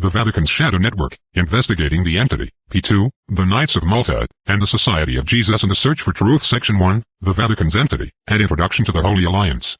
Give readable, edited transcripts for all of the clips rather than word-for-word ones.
The Vatican's Shadow Network, investigating the entity. P2, the Knights of Malta, and the Society of Jesus and the Search for Truth. Section 1, the Vatican's entity, and Introduction to the Holy Alliance.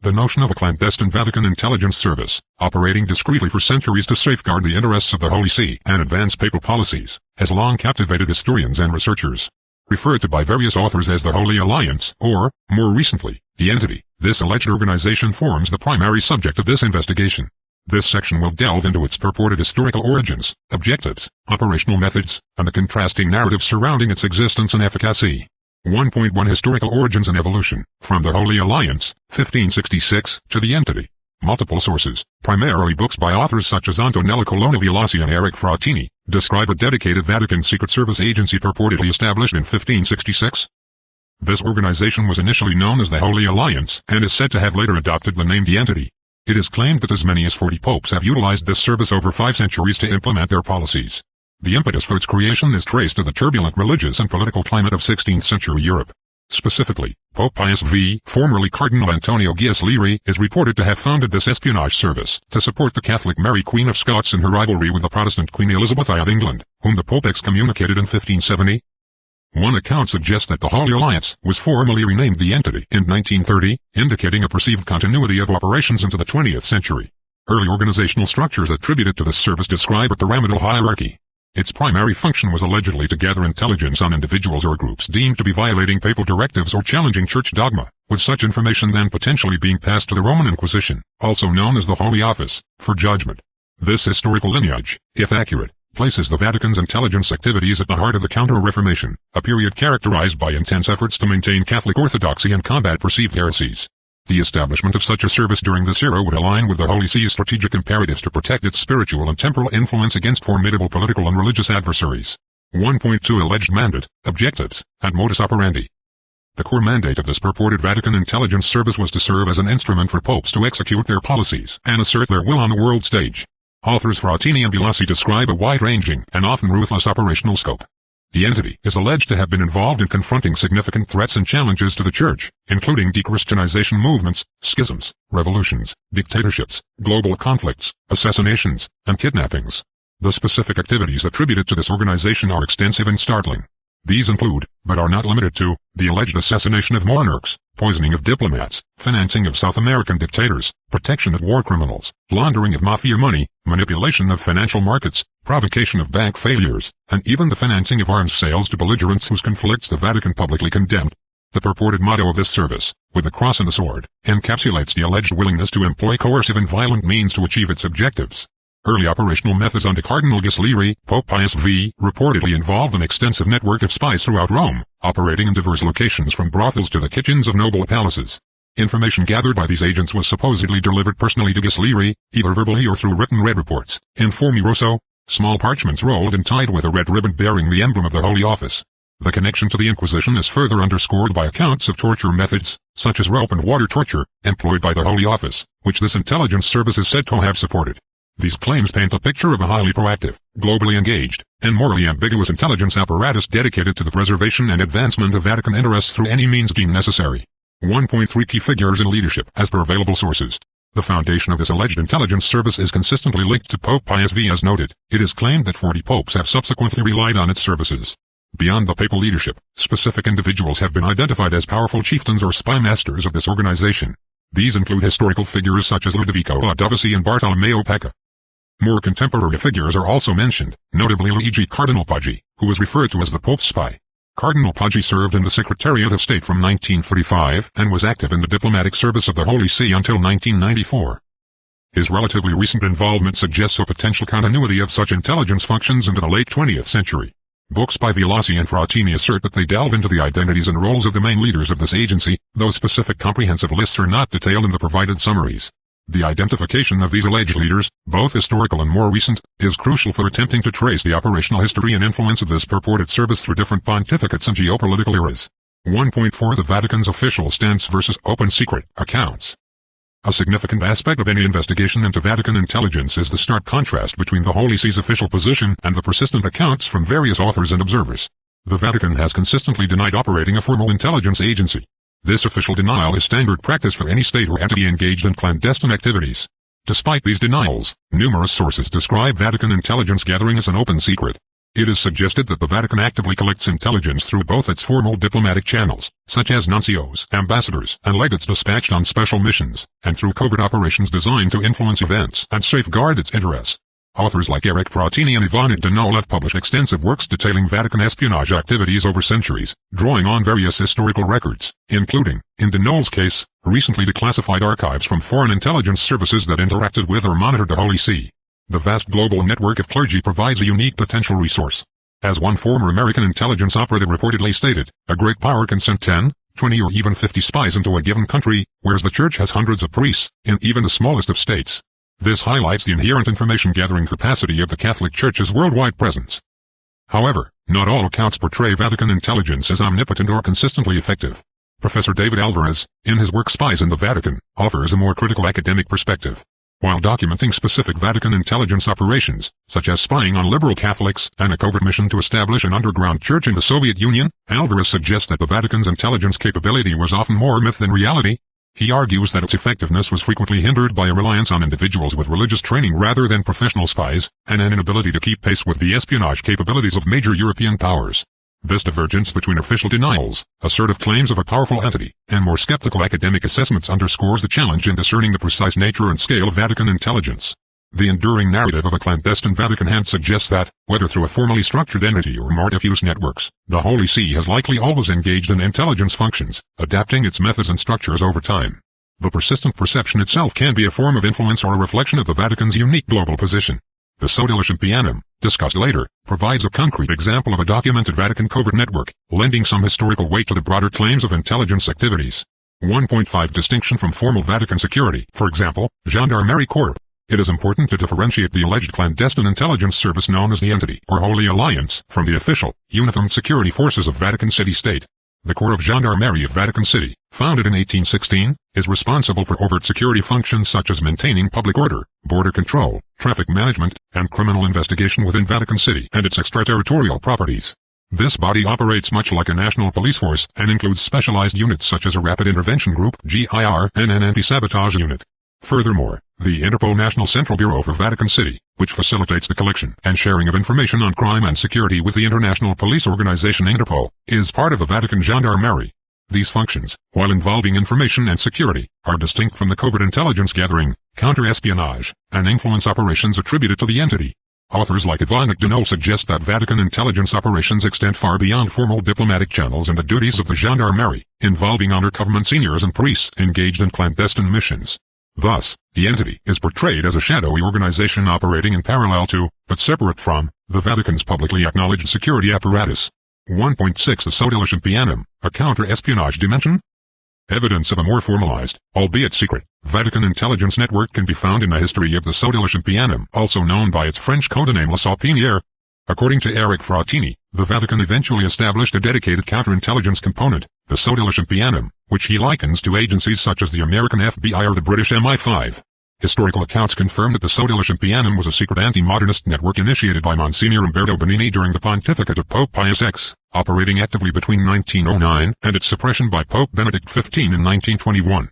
The notion of a clandestine Vatican intelligence service, operating discreetly for centuries to safeguard the interests of the Holy See and advance papal policies, has long captivated historians and researchers. Referred to by various authors as the Holy Alliance, or, more recently, the entity, this alleged organization forms the primary subject of this investigation. This section will delve into its purported historical origins, objectives, operational methods, and the contrasting narratives surrounding its existence and efficacy. 1.1 Historical Origins and Evolution, from the Holy Alliance, 1566, to the entity. Multiple sources, primarily books by authors such as Antonello Colonna Violasi and Eric Frattini, describe a dedicated Vatican Secret Service agency purportedly established in 1566. This organization was initially known as the Holy Alliance, and is said to have later adopted the name the entity. It is claimed that as many as 40 popes have utilized this service over 5 centuries to implement their policies. The impetus for its creation is traced to the turbulent religious and political climate of 16th century Europe. Specifically, Pope Pius V, formerly Cardinal Antonio Ghislieri, is reported to have founded this espionage service to support the Catholic Mary Queen of Scots in her rivalry with the Protestant Queen Elizabeth I of England, whom the Pope excommunicated in 1570. One account suggests that the Holy Alliance was formally renamed the entity in 1930, indicating a perceived continuity of operations into the 20th century. Early organizational structures attributed to this service describe a pyramidal hierarchy. Its primary function was allegedly to gather intelligence on individuals or groups deemed to be violating papal directives or challenging church dogma, with such information then potentially being passed to the Roman Inquisition, also known as the Holy Office, for judgment. This historical lineage, if accurate, places the Vatican's intelligence activities at the heart of the Counter-Reformation, a period characterized by intense efforts to maintain Catholic orthodoxy and combat perceived heresies. The establishment of such a service during this era would align with the Holy See's strategic imperatives to protect its spiritual and temporal influence against formidable political and religious adversaries. 1.2 Alleged Mandate, Objectives, and Modus Operandi. The core mandate of this purported Vatican intelligence service was to serve as an instrument for popes to execute their policies and assert their will on the world stage. Authors Frattini and Violasi describe a wide-ranging and often ruthless operational scope. The entity is alleged to have been involved in confronting significant threats and challenges to the Church, including de-Christianization movements, schisms, revolutions, dictatorships, global conflicts, assassinations, and kidnappings. The specific activities attributed to this organization are extensive and startling. These include, but are not limited to, the alleged assassination of monarchs, poisoning of diplomats, financing of South American dictators, protection of war criminals, laundering of mafia money, manipulation of financial markets, provocation of bank failures, and even the financing of arms sales to belligerents whose conflicts the Vatican publicly condemned. The purported motto of this service, with the cross and the sword, encapsulates the alleged willingness to employ coercive and violent means to achieve its objectives. Early operational methods under Cardinal Ghislieri, Pope Pius V, reportedly involved an extensive network of spies throughout Rome, operating in diverse locations from brothels to the kitchens of noble palaces. Information gathered by these agents was supposedly delivered personally to Ghislieri, either verbally or through written red reports, in forme rosso, small parchments rolled and tied with a red ribbon bearing the emblem of the Holy Office. The connection to the Inquisition is further underscored by accounts of torture methods, such as rope and water torture, employed by the Holy Office, which this intelligence service is said to have supported. These claims paint a picture of a highly proactive, globally engaged, and morally ambiguous intelligence apparatus dedicated to the preservation and advancement of Vatican interests through any means deemed necessary. 1.3 Key Figures in Leadership as per available sources. The foundation of this alleged intelligence service is consistently linked to Pope Pius V as noted. It is claimed that 40 popes have subsequently relied on its services. Beyond the papal leadership, specific individuals have been identified as powerful chieftains or spy masters of this organization. These include historical figures such as Ludovico Laudovisi and Bartolomeo Pecca. More contemporary figures are also mentioned, notably Luigi Cardinal Poggi, who is referred to as the Pope's spy. Cardinal Poggi served in the Secretariat of State from 1935 and was active in the diplomatic service of the Holy See until 1994. His relatively recent involvement suggests a potential continuity of such intelligence functions into the late 20th century. Books by Violasi and Frattini assert that they delve into the identities and roles of the main leaders of this agency, though specific comprehensive lists are not detailed in the provided summaries. The identification of these alleged leaders, both historical and more recent, is crucial for attempting to trace the operational history and influence of this purported service through different pontificates and geopolitical eras. 1.4 The Vatican's official stance versus open secret accounts. A significant aspect of any investigation into Vatican intelligence is the stark contrast between the Holy See's official position and the persistent accounts from various authors and observers. The Vatican has consistently denied operating a formal intelligence agency. This official denial is standard practice for any state or entity engaged in clandestine activities. Despite these denials, numerous sources describe Vatican intelligence gathering as an open secret. It is suggested that the Vatican actively collects intelligence through both its formal diplomatic channels, such as nuncios, ambassadors, and legates dispatched on special missions, and through covert operations designed to influence events and safeguard its interests. Authors like Eric Frattini and Ivan Denol have published extensive works detailing Vatican espionage activities over centuries, drawing on various historical records, including, in Denol's case, recently declassified archives from foreign intelligence services that interacted with or monitored the Holy See. The vast global network of clergy provides a unique potential resource. As one former American intelligence operative reportedly stated, a great power can send 10, 20 or even 50 spies into a given country, whereas the Church has hundreds of priests, in even the smallest of states. This highlights the inherent information-gathering capacity of the Catholic Church's worldwide presence. However, not all accounts portray Vatican intelligence as omnipotent or consistently effective. Professor David Alvarez, in his work Spies in the Vatican, offers a more critical academic perspective. While documenting specific Vatican intelligence operations, such as spying on liberal Catholics and a covert mission to establish an underground church in the Soviet Union, Alvarez suggests that the Vatican's intelligence capability was often more myth than reality. He argues that its effectiveness was frequently hindered by a reliance on individuals with religious training rather than professional spies, and an inability to keep pace with the espionage capabilities of major European powers. This divergence between official denials, assertive claims of a powerful entity, and more skeptical academic assessments underscores the challenge in discerning the precise nature and scale of Vatican intelligence. The enduring narrative of a clandestine Vatican hand suggests that, whether through a formally structured entity or more diffuse networks, the Holy See has likely always engaged in intelligence functions, adapting its methods and structures over time. The persistent perception itself can be a form of influence or a reflection of the Vatican's unique global position. The Sodalition Pianum, discussed later, provides a concrete example of a documented Vatican covert network, lending some historical weight to the broader claims of intelligence activities. 1.5 Distinction from formal Vatican security. For example, Gendarmerie Corps. It is important to differentiate the alleged clandestine intelligence service known as the Entity, or Holy Alliance, from the official, uniformed security forces of Vatican City-State. The Corps of Gendarmerie of Vatican City, founded in 1816, is responsible for overt security functions such as maintaining public order, border control, traffic management, and criminal investigation within Vatican City and its extraterritorial properties. This body operates much like a national police force and includes specialized units such as a Rapid Intervention Group (GIR) and an anti-sabotage unit. Furthermore, the Interpol National Central Bureau for Vatican City, which facilitates the collection and sharing of information on crime and security with the international police organization Interpol, is part of the Vatican Gendarmerie. These functions, while involving information and security, are distinct from the covert intelligence gathering, counter-espionage, and influence operations attributed to the entity. Authors like Ivan Denol suggest that Vatican intelligence operations extend far beyond formal diplomatic channels and the duties of the Gendarmerie, involving under-government seniors and priests engaged in clandestine missions. Thus, the entity is portrayed as a shadowy organization operating in parallel to, but separate from, the Vatican's publicly acknowledged security apparatus. 1.6 The Sodalition Pianum, a counter-espionage dimension. Evidence of a more formalized, albeit secret, Vatican intelligence network can be found in the history of the Sodalition Pianum, also known by its French codename La Salpinière. According to Eric Frattini, the Vatican eventually established a dedicated counterintelligence component, the Sodalition Pianum, which he likens to agencies such as the American FBI or the British MI5. Historical accounts confirm that the Sodalition Pianum was a secret anti-modernist network initiated by Monsignor Umberto Benigni during the pontificate of Pope Pius X, operating actively between 1909 and its suppression by Pope Benedict XV in 1921.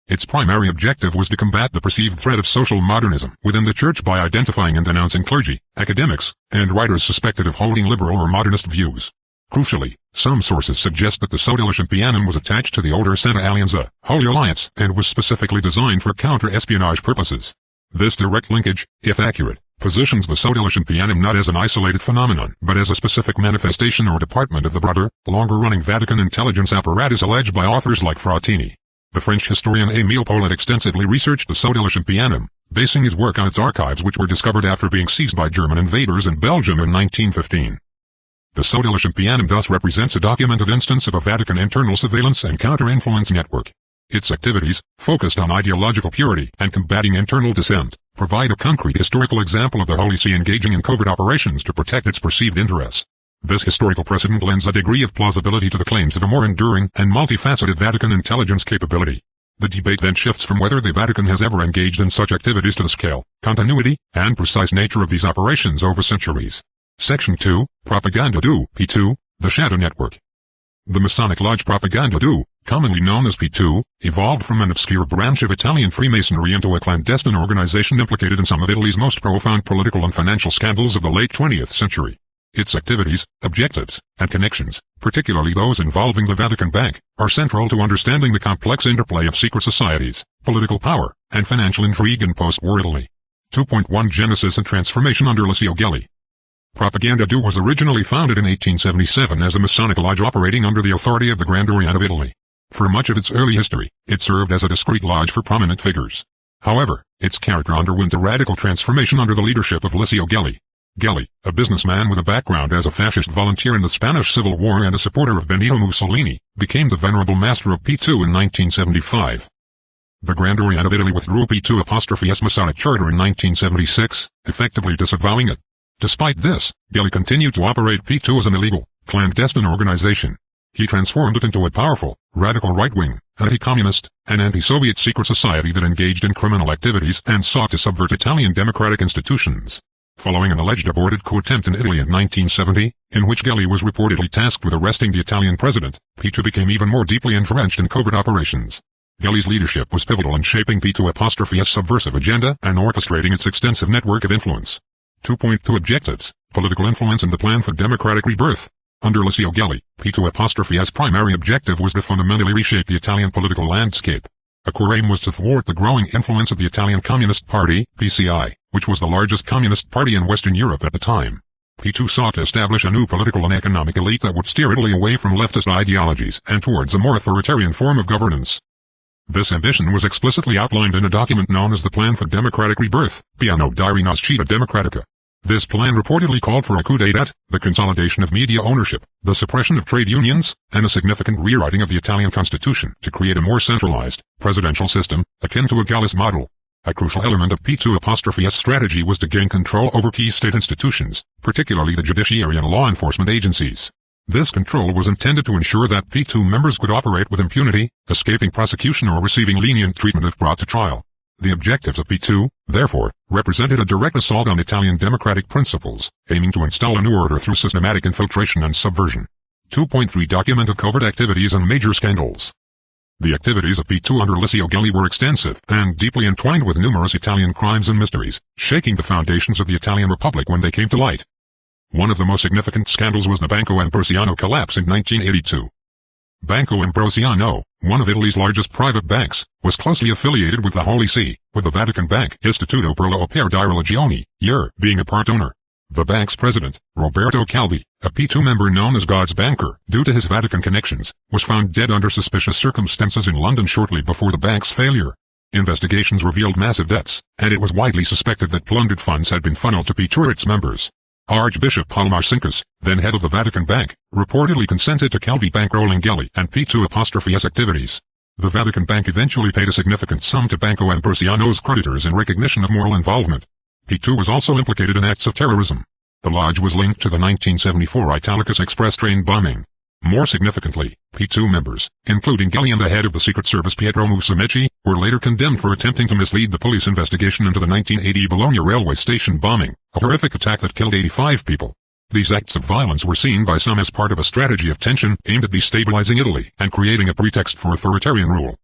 Its primary objective was to combat the perceived threat of social modernism within the Church by identifying and denouncing clergy, academics, and writers suspected of holding liberal or modernist views. Crucially, some sources suggest that the Sodalition Pianum was attached to the older Santa Alianza, Holy Alliance, and was specifically designed for counter-espionage purposes. This direct linkage, if accurate, positions the Sodalition Pianum not as an isolated phenomenon, but as a specific manifestation or department of the broader, longer-running Vatican intelligence apparatus alleged by authors like Frattini. The French historian Émile Paulet extensively researched the Sodalition Pianum, basing his work on its archives which were discovered after being seized by German invaders in Belgium in 1915. The Sodalition Pianum thus represents a documented instance of a Vatican internal surveillance and counter-influence network. Its activities, focused on ideological purity and combating internal dissent, provide a concrete historical example of the Holy See engaging in covert operations to protect its perceived interests. This historical precedent lends a degree of plausibility to the claims of a more enduring and multifaceted Vatican intelligence capability. The debate then shifts from whether the Vatican has ever engaged in such activities to the scale, continuity, and precise nature of these operations over centuries. Section 2, Propaganda du P2, the Shadow Network. The Masonic Lodge Propaganda du commonly known as P2, evolved from an obscure branch of Italian Freemasonry into a clandestine organization implicated in some of Italy's most profound political and financial scandals of the late 20th century. Its activities, objectives, and connections, particularly those involving the Vatican Bank, are central to understanding the complex interplay of secret societies, political power, and financial intrigue in post-war Italy. 2.1 Genesis and Transformation under Licio Gelli. Propaganda Due was originally founded in 1877 as a Masonic lodge operating under the authority of the Grand Orient of Italy. For much of its early history, it served as a discreet lodge for prominent figures. However, its character underwent a radical transformation under the leadership of Licio Gelli. Gelli, a businessman with a background as a fascist volunteer in the Spanish Civil War and a supporter of Benito Mussolini, became the venerable master of P2 in 1975. The Grand Orient of Italy withdrew P2'S Masonic charter in 1976, effectively disavowing it. Despite this, Gelli continued to operate P2 as an illegal, clandestine organization. He transformed it into a powerful, radical right-wing, anti-communist, and anti-Soviet secret society that engaged in criminal activities and sought to subvert Italian democratic institutions. Following an alleged aborted coup attempt in Italy in 1970, in which Gelli was reportedly tasked with arresting the Italian president, P2 became even more deeply entrenched in covert operations. Gelli's leadership was pivotal in shaping P2'S subversive agenda and orchestrating its extensive network of influence. 2.2 Objectives, Political Influence and the Plan for Democratic Rebirth. Under Licio Gelli, P2'S primary objective was to fundamentally reshape the Italian political landscape. A core aim was to thwart the growing influence of the Italian Communist Party, PCI, which was the largest communist party in Western Europe at the time. P2 sought to establish a new political and economic elite that would steer Italy away from leftist ideologies and towards a more authoritarian form of governance. This ambition was explicitly outlined in a document known as the Plan for Democratic Rebirth, Piano di Rinascita Democratica. This plan reportedly called for a coup d'état, the consolidation of media ownership, the suppression of trade unions, and a significant rewriting of the Italian constitution to create a more centralized, presidential system, akin to a Gallist model. A crucial element of P2'S strategy was to gain control over key state institutions, particularly the judiciary and law enforcement agencies. This control was intended to ensure that P2 members could operate with impunity, escaping prosecution or receiving lenient treatment if brought to trial. The objectives of P2, therefore, represented a direct assault on Italian democratic principles, aiming to install a new order through systematic infiltration and subversion. 2.3 Documented covert activities and major scandals. The activities of P2 under Licio Gelli were extensive and deeply entwined with numerous Italian crimes and mysteries, shaking the foundations of the Italian Republic when they came to light. One of the most significant scandals was the Banco Ambrosiano collapse in 1982. Banco Ambrosiano, one of Italy's largest private banks, was closely affiliated with the Holy See, with the Vatican Bank Istituto per l'Opera di Religione, being a part owner. The bank's president, Roberto Calvi, a P2 member known as God's banker, due to his Vatican connections, was found dead under suspicious circumstances in London shortly before the bank's failure. Investigations revealed massive debts, and it was widely suspected that plundered funds had been funneled to P2 or its members. Archbishop Paul Marcinkus, then head of the Vatican Bank, reportedly consented to Calvi bankrolling Gelli and P2'S activities. The Vatican Bank eventually paid a significant sum to Banco Ambrosiano's creditors in recognition of moral involvement. P2 was also implicated in acts of terrorism. The lodge was linked to the 1974 Italicus Express train bombing. More significantly, P2 members, including Gelli and the head of the Secret Service Pietro Musumeci, were later condemned for attempting to mislead the police investigation into the 1980 Bologna railway station bombing, a horrific attack that killed 85 people. These acts of violence were seen by some as part of a strategy of tension aimed at destabilizing Italy and creating a pretext for authoritarian rule.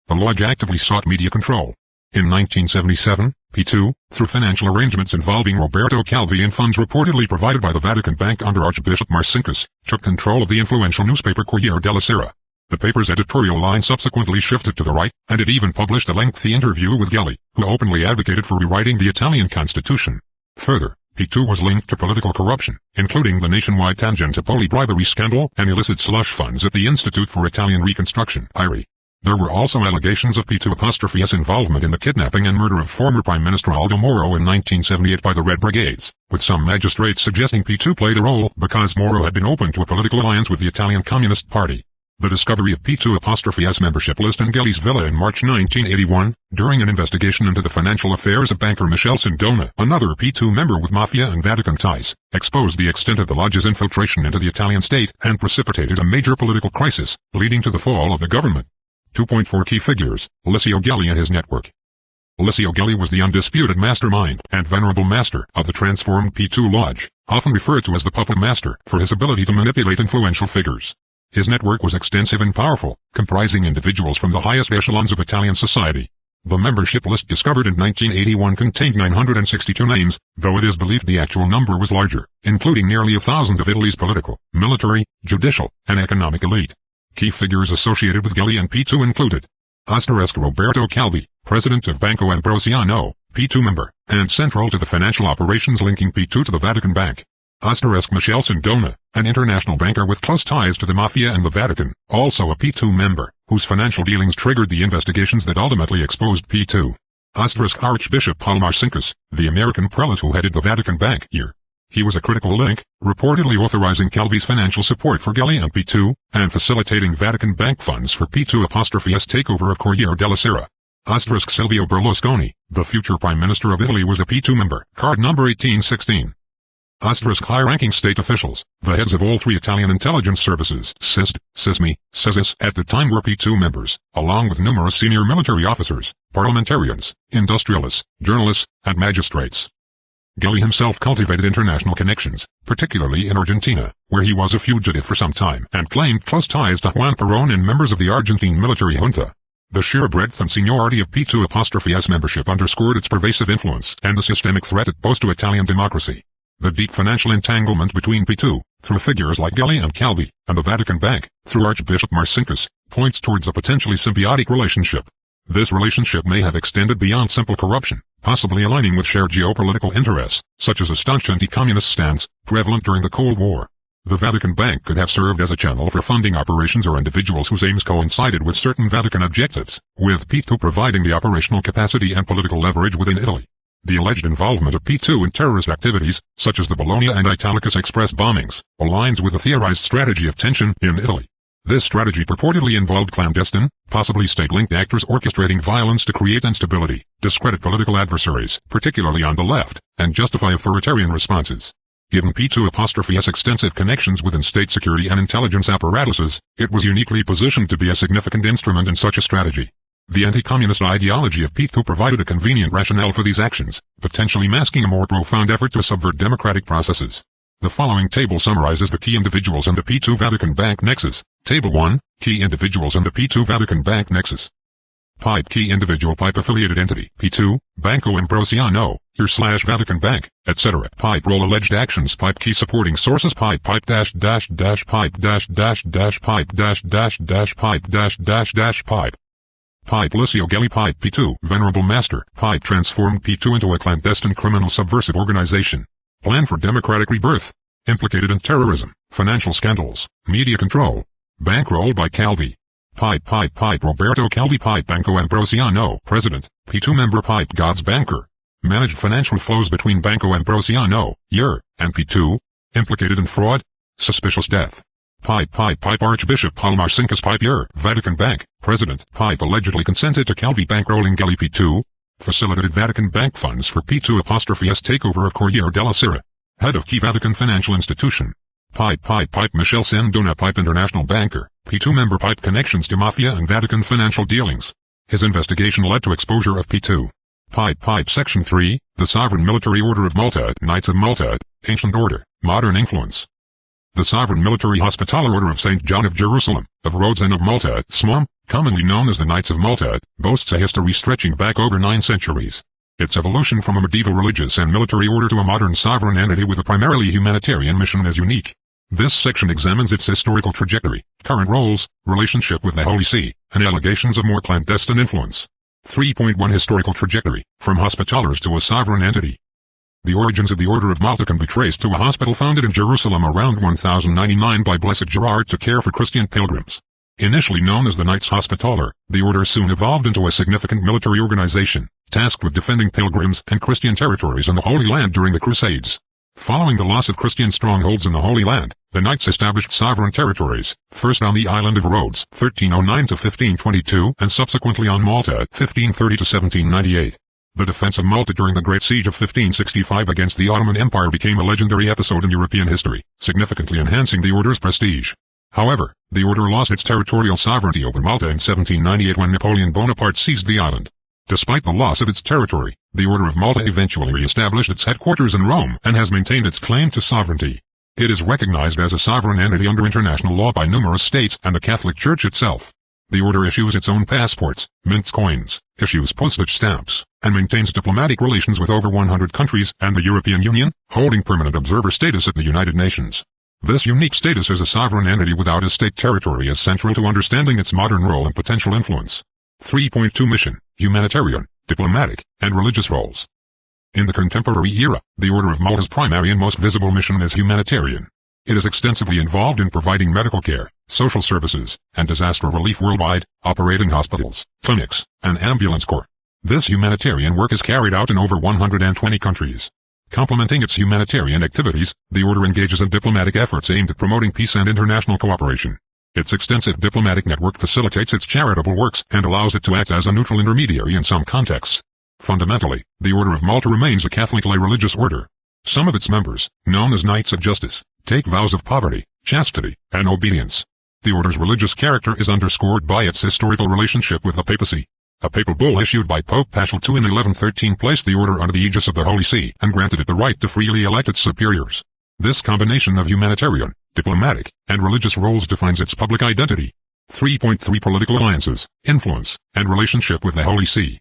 The lodge actively sought media control. In 1977, P2, through financial arrangements involving Roberto Calvi and funds reportedly provided by the Vatican Bank under Archbishop Marcinkus, took control of the influential newspaper Corriere della Sera. The paper's editorial line subsequently shifted to the right, and it even published a lengthy interview with Gelli, who openly advocated for rewriting the Italian constitution. Further, P2 was linked to political corruption, including the nationwide Tangentopoli bribery scandal and illicit slush funds at the Institute for Italian Reconstruction, IRI. There were also allegations of P2'S involvement in the kidnapping and murder of former Prime Minister Aldo Moro in 1978 by the Red Brigades, with some magistrates suggesting P2 played a role because Moro had been open to a political alliance with the Italian Communist Party. The discovery of P2'S membership list in Gelli's villa in March 1981, during an investigation into the financial affairs of banker Michele Sindona, another P2 member with mafia and Vatican ties, exposed the extent of the lodge's infiltration into the Italian state and precipitated a major political crisis, leading to the fall of the government. 2.4 Key Figures, Licio Gelli and his network. Licio Gelli was the undisputed mastermind and venerable master of the transformed P2 Lodge, often referred to as the Puppet Master for his ability to manipulate influential figures. His network was extensive and powerful, comprising individuals from the highest echelons of Italian society. The membership list discovered in 1981 contained 962 names, though it is believed the actual number was larger, including nearly 1,000 of Italy's political, military, judicial, and economic elite. Key figures associated with Gelli and P2 included Roberto Calvi, president of Banco Ambrosiano, P2 member, and central to the financial operations linking P2 to the Vatican Bank. Michele Sindona, an international banker with close ties to the Mafia and the Vatican, also a P2 member, whose financial dealings triggered the investigations that ultimately exposed P2. Archbishop Paul Marcinkus, the American prelate who headed the Vatican Bank here. He was a critical link, reportedly authorizing Calvi's financial support for Gelli and P2, and facilitating Vatican Bank funds for P2's takeover of Corriere della Sera. Silvio Berlusconi, the future Prime Minister of Italy, was a P2 member, card number 1816. High-ranking state officials, the heads of all three Italian intelligence services, SISD, SISMI, SESIS, at the time were P2 members, along with numerous senior military officers, parliamentarians, industrialists, journalists, and magistrates. Gelli himself cultivated international connections, particularly in Argentina, where he was a fugitive for some time and claimed close ties to Juan Perón and members of the Argentine military junta. The sheer breadth and seniority of P2's membership underscored its pervasive influence and the systemic threat it posed to Italian democracy. The deep financial entanglement between P2, through figures like Gelli and Calvi, and the Vatican Bank, through Archbishop Marcinkus, points towards a potentially symbiotic relationship. This relationship may have extended beyond simple corruption, possibly aligning with shared geopolitical interests, such as a staunch anti-communist stance, prevalent during the Cold War. The Vatican Bank could have served as a channel for funding operations or individuals whose aims coincided with certain Vatican objectives, with P2 providing the operational capacity and political leverage within Italy. The alleged involvement of P2 in terrorist activities, such as the Bologna and Italicus Express bombings, aligns with the theorized strategy of tension in Italy. This strategy purportedly involved clandestine, possibly state-linked actors orchestrating violence to create instability, discredit political adversaries, particularly on the left, and justify authoritarian responses. Given P2's extensive connections within state security and intelligence apparatuses, it was uniquely positioned to be a significant instrument in such a strategy. The anti-communist ideology of P2 provided a convenient rationale for these actions, potentially masking a more profound effort to subvert democratic processes. The following table summarizes the key individuals in the P2 Vatican Bank nexus. Table 1, Key individuals in the P2 Vatican Bank nexus. Pipe Key individual Pipe affiliated entity, P2, Banco Ambrosiano, Vatican Bank, etc. Pipe role alleged actions Pipe Key supporting sources Pipe Pipe dash dash dash Pipe dash dash dash Pipe dash dash dash Pipe dash dash dash Pipe. Pipe Licio Gelli Pipe P2 Venerable Master Pipe transformed P2 into a clandestine criminal subversive organization. Plan for democratic rebirth. Implicated in terrorism, financial scandals, media control. Bankrolled by Calvi. Pipe Roberto Calvi Pipe Banco Ambrosiano President, P2 member Pipe God's banker. Managed financial flows between Banco Ambrosiano, and P2. Implicated in fraud. Suspicious death. Pipe Archbishop Paul Marcinkus Pipe Vatican Bank, President Pipe allegedly consented to Calvi bankrolling Gelli P2. Facilitated Vatican Bank funds for P2's takeover of Corriere della Sera. Head of key Vatican financial institution. Pipe Michele Sindona Pipe international banker, P2 member Pipe connections to Mafia and Vatican financial dealings. His investigation led to exposure of P2. Pipe Section 3, the Sovereign Military Order of Malta, Knights of Malta, Ancient Order, Modern Influence. The Sovereign Military Hospitaller Order of St. John of Jerusalem, of Rhodes and of Malta, SMOM, commonly known as the Knights of Malta, boasts a history stretching back over 9 centuries. Its evolution from a medieval religious and military order to a modern sovereign entity with a primarily humanitarian mission is unique. This section examines its historical trajectory, current roles, relationship with the Holy See, and allegations of more clandestine influence. 3.1 Historical trajectory, from Hospitallers to a sovereign entity. The origins of the Order of Malta can be traced to a hospital founded in Jerusalem around 1099 by Blessed Gerard to care for Christian pilgrims. Initially known as the Knights Hospitaller, the order soon evolved into a significant military organization, tasked with defending pilgrims and Christian territories in the Holy Land during the Crusades. Following the loss of Christian strongholds in the Holy Land, the Knights established sovereign territories, first on the island of Rhodes 1309 to 1522 and subsequently on Malta 1530 to 1798. The defense of Malta during the Great Siege of 1565 against the Ottoman Empire became a legendary episode in European history, significantly enhancing the order's prestige. However, the order lost its territorial sovereignty over Malta in 1798 when Napoleon Bonaparte seized the island. Despite the loss of its territory, the Order of Malta eventually re-established its headquarters in Rome and has maintained its claim to sovereignty. It is recognized as a sovereign entity under international law by numerous states and the Catholic Church itself. The order issues its own passports, mints coins, issues postage stamps, and maintains diplomatic relations with over 100 countries and the European Union, holding permanent observer status at the United Nations. This unique status as a sovereign entity without a state territory is central to understanding its modern role and potential influence. 3.2 Mission, Humanitarian, Diplomatic, and Religious Roles. In the contemporary era, the Order of Malta's primary and most visible mission is humanitarian. It is extensively involved in providing medical care, social services, and disaster relief worldwide, operating hospitals, clinics, and ambulance corps. This humanitarian work is carried out in over 120 countries. Complementing its humanitarian activities, the Order engages in diplomatic efforts aimed at promoting peace and international cooperation. Its extensive diplomatic network facilitates its charitable works and allows it to act as a neutral intermediary in some contexts. Fundamentally, the Order of Malta remains a Catholic lay religious order. Some of its members, known as Knights of Justice, take vows of poverty, chastity, and obedience. The order's religious character is underscored by its historical relationship with the papacy. A papal bull issued by Pope Paschal II in 1113 placed the order under the aegis of the Holy See and granted it the right to freely elect its superiors. This combination of humanitarian, diplomatic, and religious roles defines its public identity. 3.3 Political alliances, influence, and relationship with the Holy See.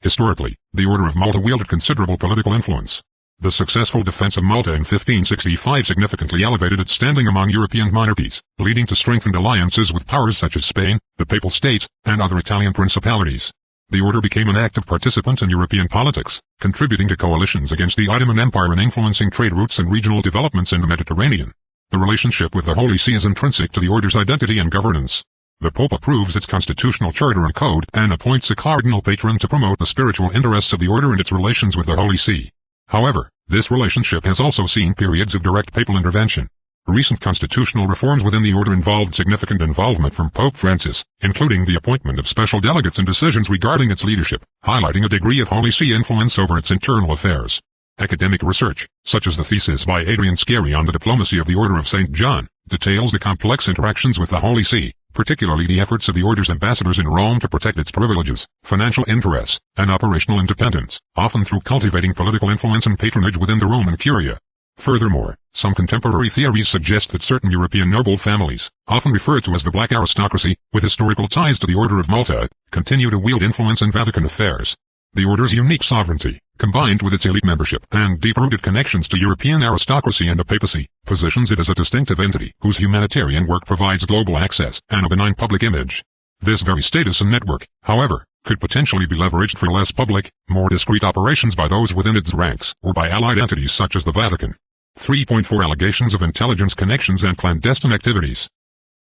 Historically, the Order of Malta wielded considerable political influence. The successful defense of Malta in 1565 significantly elevated its standing among European monarchies, leading to strengthened alliances with powers such as Spain, the Papal States, and other Italian principalities. The order became an active participant in European politics, contributing to coalitions against the Ottoman Empire and influencing trade routes and regional developments in the Mediterranean. The relationship with the Holy See is intrinsic to the order's identity and governance. The Pope approves its constitutional charter and code and appoints a cardinal patron to promote the spiritual interests of the order and its relations with the Holy See. However, this relationship has also seen periods of direct papal intervention. Recent constitutional reforms within the order involved significant involvement from Pope Francis, including the appointment of special delegates and decisions regarding its leadership, highlighting a degree of Holy See influence over its internal affairs. Academic research, such as the thesis by Adrian Scarry on the diplomacy of the Order of St. John, details the complex interactions with the Holy See, particularly the efforts of the order's ambassadors in Rome to protect its privileges, financial interests, and operational independence, often through cultivating political influence and patronage within the Roman Curia. Furthermore, some contemporary theories suggest that certain European noble families, often referred to as the Black Aristocracy, with historical ties to the Order of Malta, continue to wield influence in Vatican affairs. The order's unique sovereignty, combined with its elite membership and deep-rooted connections to European aristocracy and the papacy, positions it as a distinctive entity whose humanitarian work provides global access and a benign public image. This very status and network, however, could potentially be leveraged for less public, more discreet operations by those within its ranks or by allied entities such as the Vatican. 3.4 Allegations of intelligence connections and clandestine activities.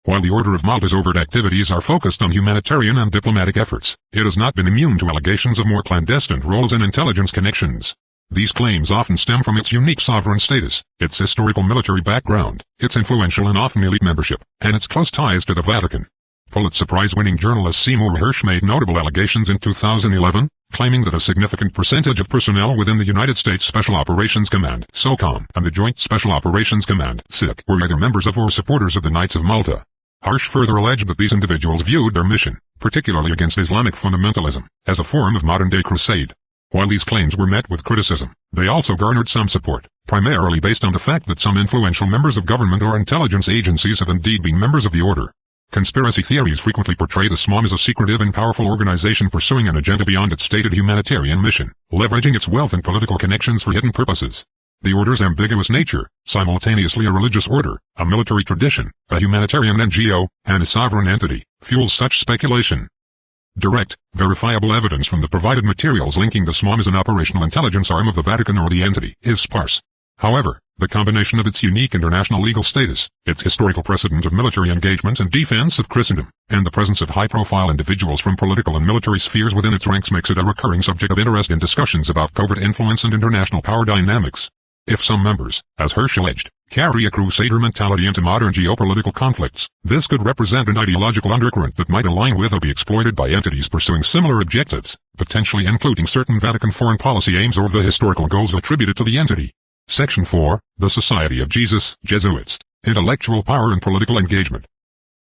While the Order of Malta's overt activities are focused on humanitarian and diplomatic efforts, it has not been immune to allegations of more clandestine roles and intelligence connections. These claims often stem from its unique sovereign status, its historical military background, its influential and often elite membership, and its close ties to the Vatican. Pulitzer Prize-winning journalist Seymour Hersh made notable allegations in 2011, claiming that a significant percentage of personnel within the United States Special Operations Command (SOCOM) and the Joint Special Operations Command were either members of or supporters of the Knights of Malta. Hersh further alleged that these individuals viewed their mission, particularly against Islamic fundamentalism, as a form of modern-day crusade. While these claims were met with criticism, they also garnered some support, primarily based on the fact that some influential members of government or intelligence agencies have indeed been members of the order. Conspiracy theories frequently portray the SMOM as a secretive and powerful organization pursuing an agenda beyond its stated humanitarian mission, leveraging its wealth and political connections for hidden purposes. The order's ambiguous nature, simultaneously a religious order, a military tradition, a humanitarian NGO, and a sovereign entity, fuels such speculation. Direct, verifiable evidence from the provided materials linking the SMOM as an operational intelligence arm of the Vatican or the entity is sparse. However, the combination of its unique international legal status, its historical precedent of military engagement and defense of Christendom, and the presence of high-profile individuals from political and military spheres within its ranks makes it a recurring subject of interest in discussions about covert influence and international power dynamics. If some members, as Hersh alleged, carry a crusader mentality into modern geopolitical conflicts, this could represent an ideological undercurrent that might align with or be exploited by entities pursuing similar objectives, potentially including certain Vatican foreign policy aims or the historical goals attributed to the entity. Section 4, The Society of Jesus, Jesuits, Intellectual Power and Political Engagement.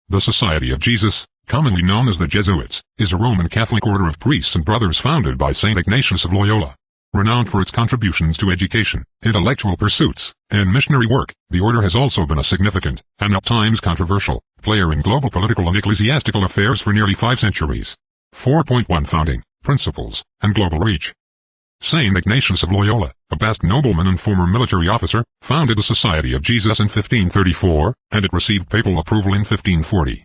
The Society of Jesus, commonly known as the Jesuits, is a Roman Catholic order of priests and brothers founded by Saint Ignatius of Loyola. Renowned for its contributions to education, intellectual pursuits, and missionary work, the order has also been a significant, and at times controversial, player in global political and ecclesiastical affairs for nearly 5 centuries. 4.1 Founding, Principles, and Global Reach. Saint Ignatius of Loyola, a Basque nobleman and former military officer, founded the Society of Jesus in 1534, and it received papal approval in 1540.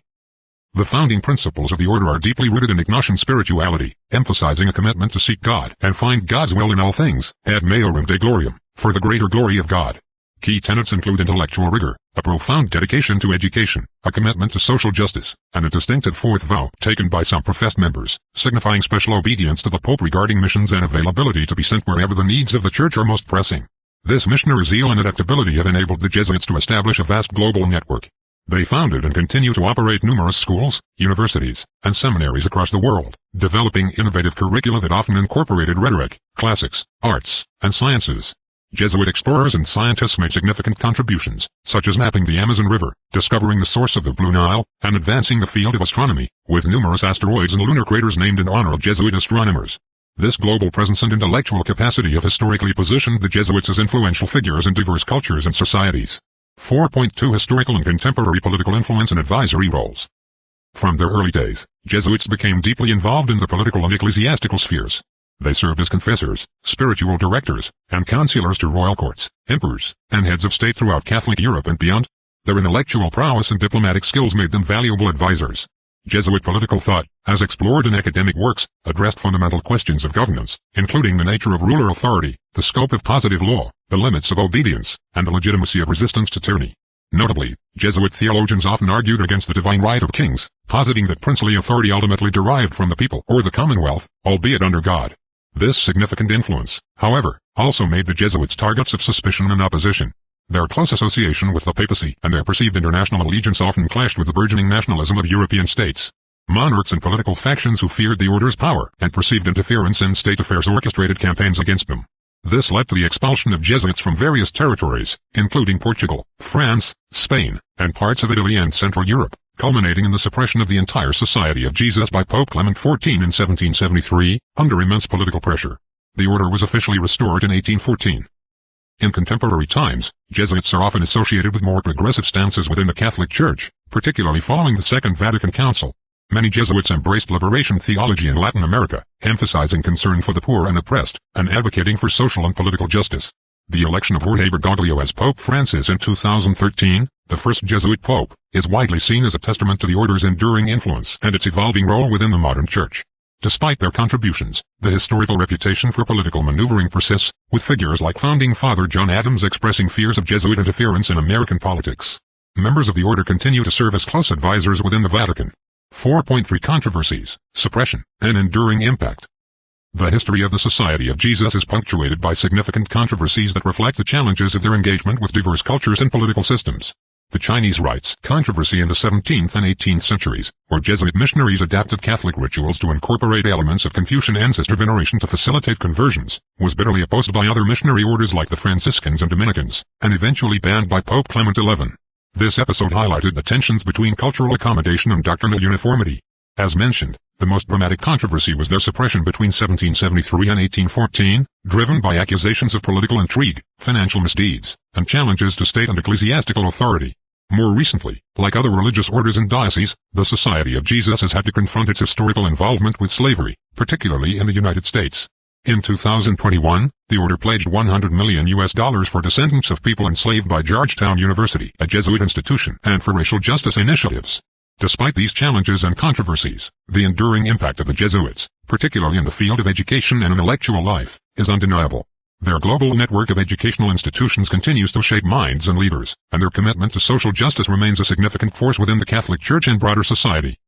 The founding principles of the order are deeply rooted in Ignatian spirituality, emphasizing a commitment to seek God and find God's will in all things, ad majorem Dei gloriam, for the greater glory of God. Key tenets include intellectual rigor, a profound dedication to education, a commitment to social justice, and a distinctive fourth vow taken by some professed members, signifying special obedience to the Pope regarding missions and availability to be sent wherever the needs of the Church are most pressing. This missionary zeal and adaptability have enabled the Jesuits to establish a vast global network. They founded and continue to operate numerous schools, universities, and seminaries across the world, developing innovative curricula that often incorporated rhetoric, classics, arts, and sciences. Jesuit explorers and scientists made significant contributions, such as mapping the Amazon River, discovering the source of the Blue Nile, and advancing the field of astronomy, with numerous asteroids and lunar craters named in honor of Jesuit astronomers. This global presence and intellectual capacity have historically positioned the Jesuits as influential figures in diverse cultures and societies. 4.2 Historical and contemporary political influence and advisory roles. From their early days, Jesuits became deeply involved in the political and ecclesiastical spheres. They served as confessors, spiritual directors, and counselors to royal courts, emperors, and heads of state throughout Catholic Europe and beyond. Their intellectual prowess and diplomatic skills made them valuable advisors. Jesuit political thought, as explored in academic works, addressed fundamental questions of governance, including the nature of ruler authority, the scope of positive law, the limits of obedience, and the legitimacy of resistance to tyranny. Notably, Jesuit theologians often argued against the divine right of kings, positing that princely authority ultimately derived from the people or the commonwealth, albeit under God. This significant influence, however, also made the Jesuits targets of suspicion and opposition. Their close association with the papacy and their perceived international allegiance often clashed with the burgeoning nationalism of European states. Monarchs and political factions who feared the order's power and perceived interference in state affairs orchestrated campaigns against them. This led to the expulsion of Jesuits from various territories, including Portugal, France, Spain, and parts of Italy and Central Europe, culminating in the suppression of the entire Society of Jesus by Pope Clement XIV in 1773, under immense political pressure. The order was officially restored in 1814. In contemporary times, Jesuits are often associated with more progressive stances within the Catholic Church, particularly following the Second Vatican Council. Many Jesuits embraced liberation theology in Latin America, emphasizing concern for the poor and oppressed, and advocating for social and political justice. The election of Jorge Bergoglio as Pope Francis in 2013, the first Jesuit pope, is widely seen as a testament to the order's enduring influence and its evolving role within the modern Church. Despite their contributions, the historical reputation for political maneuvering persists, with figures like founding Father John Adams expressing fears of Jesuit interference in American politics. Members of the order continue to serve as close advisors within the Vatican. 4.3 Controversies, Suppression, and Enduring Impact. The history of the Society of Jesus is punctuated by significant controversies that reflect the challenges of their engagement with diverse cultures and political systems. The Chinese Rites controversy in the 17th and 18th centuries, where Jesuit missionaries adapted Catholic rituals to incorporate elements of Confucian ancestor veneration to facilitate conversions, was bitterly opposed by other missionary orders like the Franciscans and Dominicans, and eventually banned by Pope Clement XI. This episode highlighted the tensions between cultural accommodation and doctrinal uniformity. As mentioned, the most dramatic controversy was their suppression between 1773 and 1814, driven by accusations of political intrigue, financial misdeeds, and challenges to state and ecclesiastical authority. More recently, like other religious orders and dioceses, the Society of Jesus has had to confront its historical involvement with slavery, particularly in the United States. In 2021, the order pledged $100 million for descendants of people enslaved by Georgetown University, a Jesuit institution, and for racial justice initiatives. Despite these challenges and controversies, the enduring impact of the Jesuits, particularly in the field of education and intellectual life, is undeniable. Their global network of educational institutions continues to shape minds and leaders, and their commitment to social justice remains a significant force within the Catholic Church and broader society.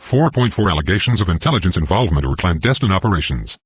4.4 Allegations of intelligence involvement or clandestine operations.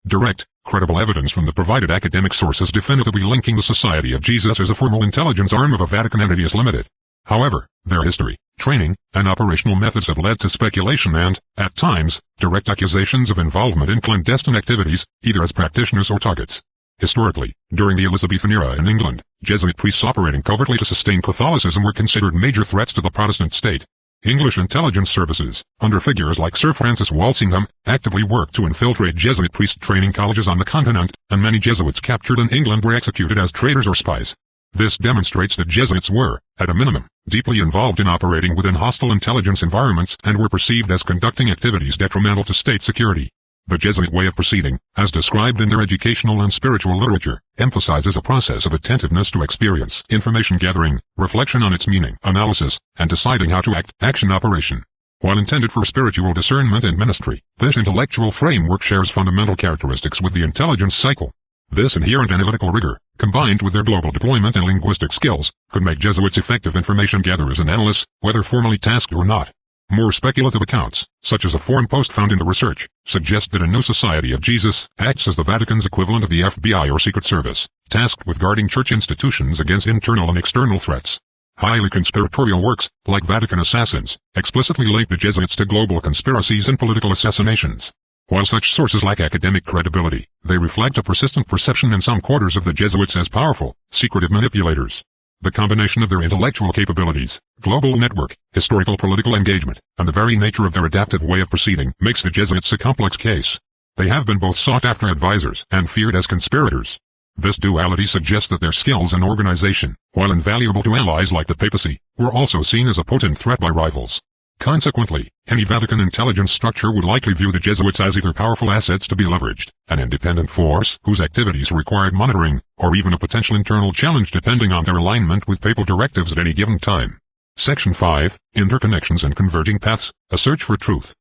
Direct, credible evidence from the provided academic sources definitively linking the Society of Jesus as a formal intelligence arm of a Vatican entity is limited. However, their history, training, and operational methods have led to speculation and, at times, direct accusations of involvement in clandestine activities, either as practitioners or targets. Historically, during the Elizabethan era in England, Jesuit priests operating covertly to sustain Catholicism were considered major threats to the Protestant state. English intelligence services, under figures like Sir Francis Walsingham, actively worked to infiltrate Jesuit priest training colleges on the continent, and many Jesuits captured in England were executed as traitors or spies. This demonstrates that Jesuits were, at a minimum, deeply involved in operating within hostile intelligence environments and were perceived as conducting activities detrimental to state security. The Jesuit way of proceeding, as described in their educational and spiritual literature, emphasizes a process of attentiveness to experience, information gathering, reflection on its meaning, analysis, and deciding how to act, action operation. While intended for spiritual discernment and ministry, this intellectual framework shares fundamental characteristics with the intelligence cycle. This inherent analytical rigor, combined with their global deployment and linguistic skills, could make Jesuits effective information gatherers and analysts, whether formally tasked or not. More speculative accounts, such as a forum post found in the research, suggest that a new Society of Jesus acts as the Vatican's equivalent of the FBI or Secret Service, tasked with guarding church institutions against internal and external threats. Highly conspiratorial works, like Vatican Assassins, explicitly link the Jesuits to global conspiracies and political assassinations. While such sources lack academic credibility, they reflect a persistent perception in some quarters of the Jesuits as powerful, secretive manipulators. The combination of their intellectual capabilities, global network, historical political engagement, and the very nature of their adaptive way of proceeding makes the Jesuits a complex case. They have been both sought-after advisors and feared as conspirators. This duality suggests that their skills and organization, while invaluable to allies like the papacy, were also seen as a potent threat by rivals. Consequently, any Vatican intelligence structure would likely view the Jesuits as either powerful assets to be leveraged, an independent force whose activities required monitoring, or even a potential internal challenge depending on their alignment with papal directives at any given time. Section 5, Interconnections and Converging Paths, A Search for Truth.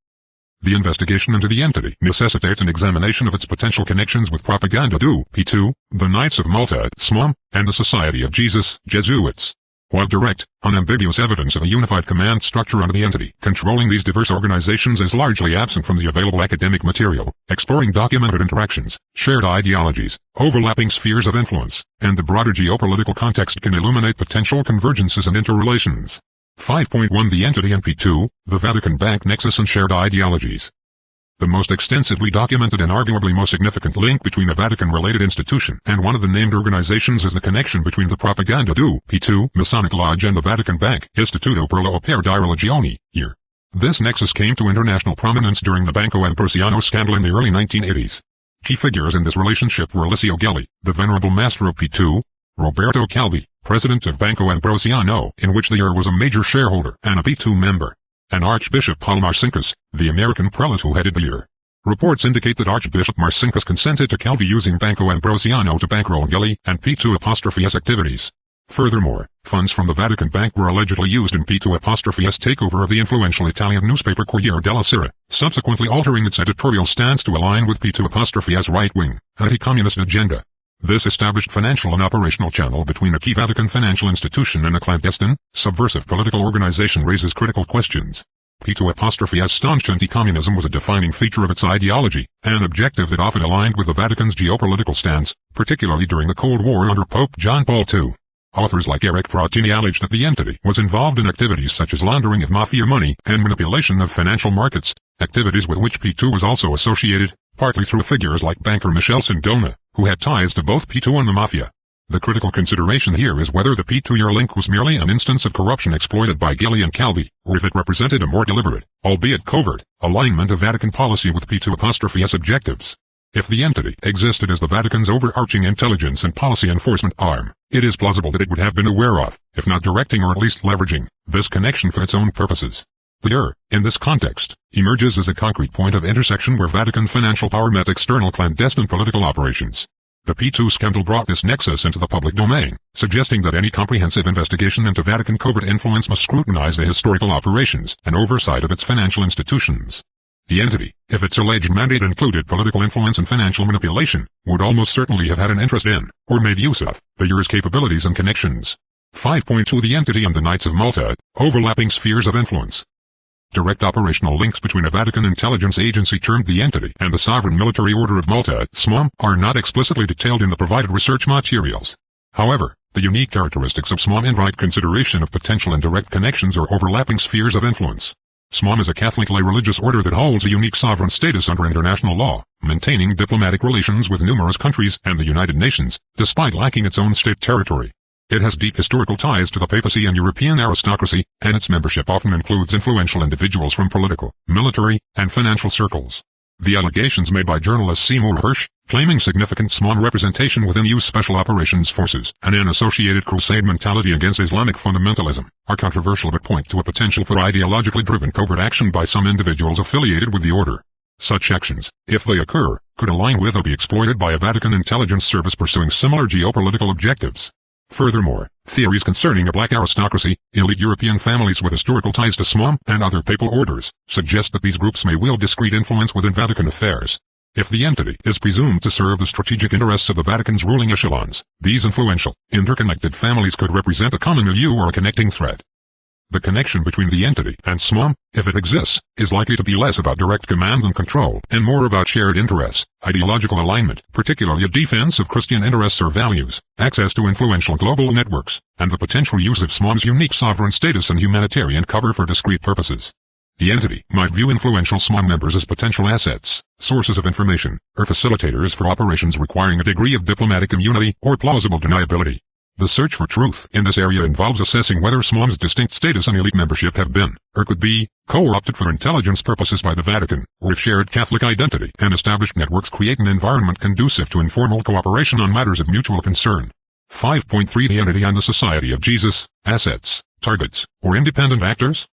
The investigation into the entity necessitates an examination of its potential connections with Propaganda du P2, the Knights of Malta (SMOM), and the Society of Jesus Jesuits. While direct, unambiguous evidence of a unified command structure under the entity controlling these diverse organizations is largely absent from the available academic material, exploring documented interactions, shared ideologies, overlapping spheres of influence, and the broader geopolitical context can illuminate potential convergences and interrelations. 5.1 The entity and P2, the Vatican Bank nexus and shared ideologies. The most extensively documented and arguably most significant link between a Vatican-related institution and one of the named organizations is the connection between the Propaganda du P2 Masonic Lodge and the Vatican Bank Istituto per la Opera di Religione, year. This nexus came to international prominence during the Banco Ambrosiano scandal in the early 1980s. Key figures in this relationship were Alessio Gelli, the Venerable Master of P2, Roberto Calvi, president of Banco Ambrosiano, in which the heir was a major shareholder and a P2 member, and Archbishop Paul Marcinkus, the American prelate who headed the year. Reports indicate that Archbishop Marcinkus consented to Calvi using Banco Ambrosiano to bankroll Gelli and P2'S activities. Furthermore, funds from the Vatican Bank were allegedly used in P2'S takeover of the influential Italian newspaper Corriere della Sera, subsequently altering its editorial stance to align with P2'S right-wing, anti-communist agenda. This established financial and operational channel between a key Vatican financial institution and a clandestine, subversive political organization raises critical questions. P2'S staunch anti-communism was a defining feature of its ideology, an objective that often aligned with the Vatican's geopolitical stance, particularly during the Cold War under Pope John Paul II. Authors like Eric Frattini allege that the entity was involved in activities such as laundering of mafia money and manipulation of financial markets, activities with which P2 was also associated, partly through figures like banker Michel Sindona, who had ties to both P2 and the mafia. The critical consideration here is whether the P2 link was merely an instance of corruption exploited by Gelli and Calvi, or if it represented a more deliberate, albeit covert, alignment of Vatican policy with P2'S objectives. If the entity existed as the Vatican's overarching intelligence and policy enforcement arm, it is plausible that it would have been aware of, if not directing or at least leveraging, this connection for its own purposes. The ER, in this context, emerges as a concrete point of intersection where Vatican financial power met external clandestine political operations. The P2 scandal brought this nexus into the public domain, suggesting that any comprehensive investigation into Vatican covert influence must scrutinize the historical operations and oversight of its financial institutions. The entity, if its alleged mandate included political influence and financial manipulation, would almost certainly have had an interest in, or made use of, the ER's capabilities and connections. 5.2 The entity and the Knights of Malta, overlapping spheres of influence. Direct operational links between a Vatican intelligence agency termed the entity and the Sovereign Military Order of Malta (SMOM) are not explicitly detailed in the provided research materials. However, the unique characteristics of SMOM invite consideration of potential indirect connections or overlapping spheres of influence. SMOM is a Catholic lay religious order that holds a unique sovereign status under international law, maintaining diplomatic relations with numerous countries and the United Nations, despite lacking its own state territory. It has deep historical ties to the papacy and European aristocracy, and its membership often includes influential individuals from political, military, and financial circles. The allegations made by journalist Seymour Hersh, claiming significant SMOM representation within U.S. Special Operations Forces and an associated crusade mentality against Islamic fundamentalism, are controversial but point to a potential for ideologically driven covert action by some individuals affiliated with the order. Such actions, if they occur, could align with or be exploited by a Vatican intelligence service pursuing similar geopolitical objectives. Furthermore, theories concerning a black aristocracy, elite European families with historical ties to SMOM and other papal orders, suggest that these groups may wield discrete influence within Vatican affairs. If the entity is presumed to serve the strategic interests of the Vatican's ruling echelons, these influential, interconnected families could represent a common milieu or a connecting thread. The connection between the entity and SMOM, if it exists, is likely to be less about direct command and control, and more about shared interests, ideological alignment, particularly a defense of Christian interests or values, access to influential global networks, and the potential use of SMOM's unique sovereign status and humanitarian cover for discrete purposes. The entity might view influential SMOM members as potential assets, sources of information, or facilitators for operations requiring a degree of diplomatic immunity or plausible deniability. The search for truth in this area involves assessing whether SMOM's distinct status and elite membership have been, or could be, co-opted for intelligence purposes by the Vatican, or if shared Catholic identity and established networks create an environment conducive to informal cooperation on matters of mutual concern. 5.3 The entity and the Society of Jesus, assets, targets, or independent actors?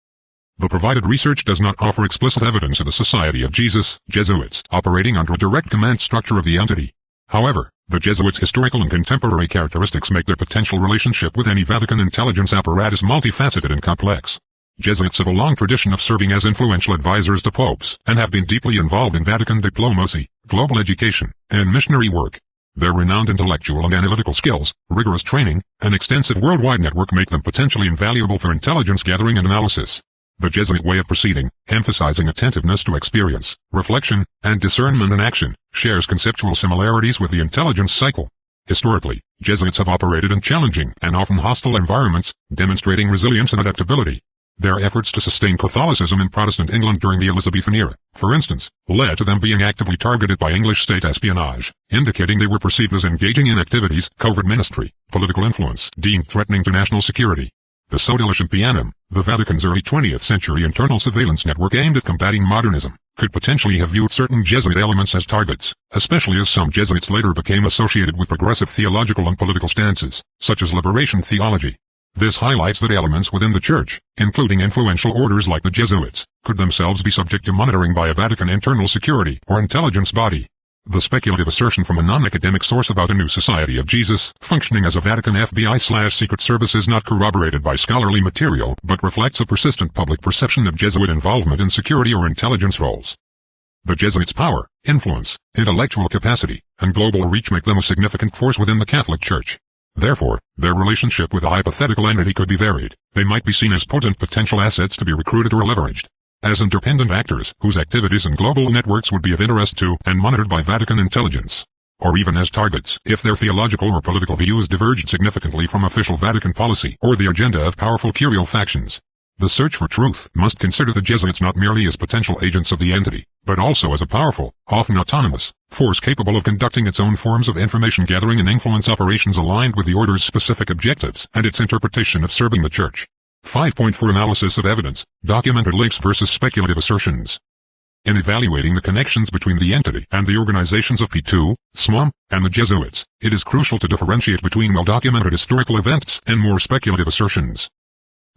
The provided research does not offer explicit evidence of the Society of Jesus, Jesuits, operating under a direct command structure of the entity. However, the Jesuits' historical and contemporary characteristics make their potential relationship with any Vatican intelligence apparatus multifaceted and complex. Jesuits have a long tradition of serving as influential advisors to popes, and have been deeply involved in Vatican diplomacy, global education, and missionary work. Their renowned intellectual and analytical skills, rigorous training, and extensive worldwide network make them potentially invaluable for intelligence gathering and analysis. The Jesuit way of proceeding, emphasizing attentiveness to experience, reflection, and discernment in action, shares conceptual similarities with the intelligence cycle. Historically, Jesuits have operated in challenging and often hostile environments, demonstrating resilience and adaptability. Their efforts to sustain Catholicism in Protestant England during the Elizabethan era, for instance, led to them being actively targeted by English state espionage, indicating they were perceived as engaging in activities, covert ministry, political influence, deemed threatening to national security. The Sodalish Pianum, the Vatican's early 20th century internal surveillance network aimed at combating modernism, could potentially have viewed certain Jesuit elements as targets, especially as some Jesuits later became associated with progressive theological and political stances, such as liberation theology. This highlights that elements within the Church, including influential orders like the Jesuits, could themselves be subject to monitoring by a Vatican internal security or intelligence body. The speculative assertion from a non-academic source about a new Society of Jesus, functioning as a Vatican FBI/Secret Service is not corroborated by scholarly material but reflects a persistent public perception of Jesuit involvement in security or intelligence roles. The Jesuits' power, influence, intellectual capacity, and global reach make them a significant force within the Catholic Church. Therefore, their relationship with a hypothetical entity could be varied. They might be seen as potent potential assets to be recruited or leveraged. As independent actors whose activities and global networks would be of interest to and monitored by Vatican intelligence. Or even as targets if their theological or political views diverged significantly from official Vatican policy or the agenda of powerful curial factions. The search for truth must consider the Jesuits not merely as potential agents of the entity, but also as a powerful, often autonomous, force capable of conducting its own forms of information gathering and influence operations aligned with the order's specific objectives and its interpretation of serving the Church. 5.4 Analysis of evidence, documented links versus speculative assertions. In evaluating the connections between the entity and the organizations of P2, SMOM, and the Jesuits, it is crucial to differentiate between well-documented historical events and more speculative assertions.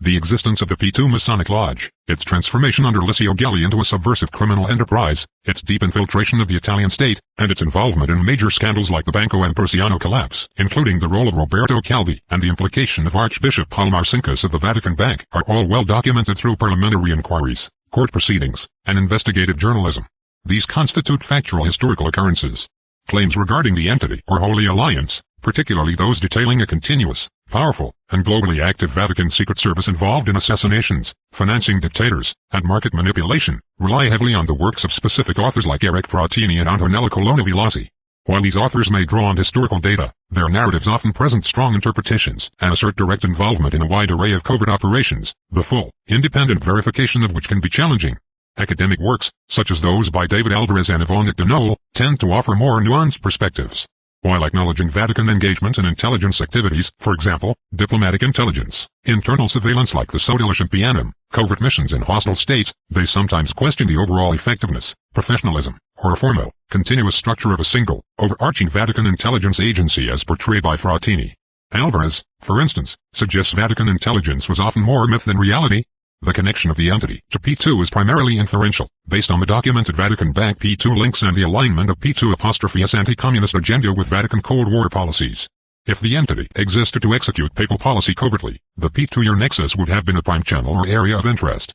The existence of the P2 Masonic Lodge, its transformation under Licio Gelli into a subversive criminal enterprise, its deep infiltration of the Italian state, and its involvement in major scandals like the Banco Ambrosiano collapse, including the role of Roberto Calvi and the implication of Archbishop Paul Marcinkus of the Vatican Bank, are all well documented through parliamentary inquiries, court proceedings, and investigative journalism. These constitute factual historical occurrences. Claims regarding the entity or Holy Alliance, particularly those detailing a continuous, powerful, and globally active Vatican Secret Service involved in assassinations, financing dictators, and market manipulation, rely heavily on the works of specific authors like Eric Frattini and Antonello Colonna Vilasi. While these authors may draw on historical data, their narratives often present strong interpretations and assert direct involvement in a wide array of covert operations, the full, independent verification of which can be challenging. Academic works, such as those by David Alvarez and Yvonne Denol, tend to offer more nuanced perspectives. while acknowledging Vatican engagement in intelligence activities, for example, diplomatic intelligence, internal surveillance like the Sodalicium Pianum, covert missions in hostile states. They sometimes question the overall effectiveness, professionalism, or formal, continuous structure of a single, overarching Vatican intelligence agency as portrayed by Frattini. Alvarez, for instance, suggests Vatican intelligence was often more myth than reality. The connection of the entity to P2 is primarily inferential, based on the documented Vatican Bank P2 links and the alignment of P2'S anti-communist agenda with Vatican Cold War policies. If the entity existed to execute papal policy covertly, the P2-year nexus would have been a prime channel or area of interest.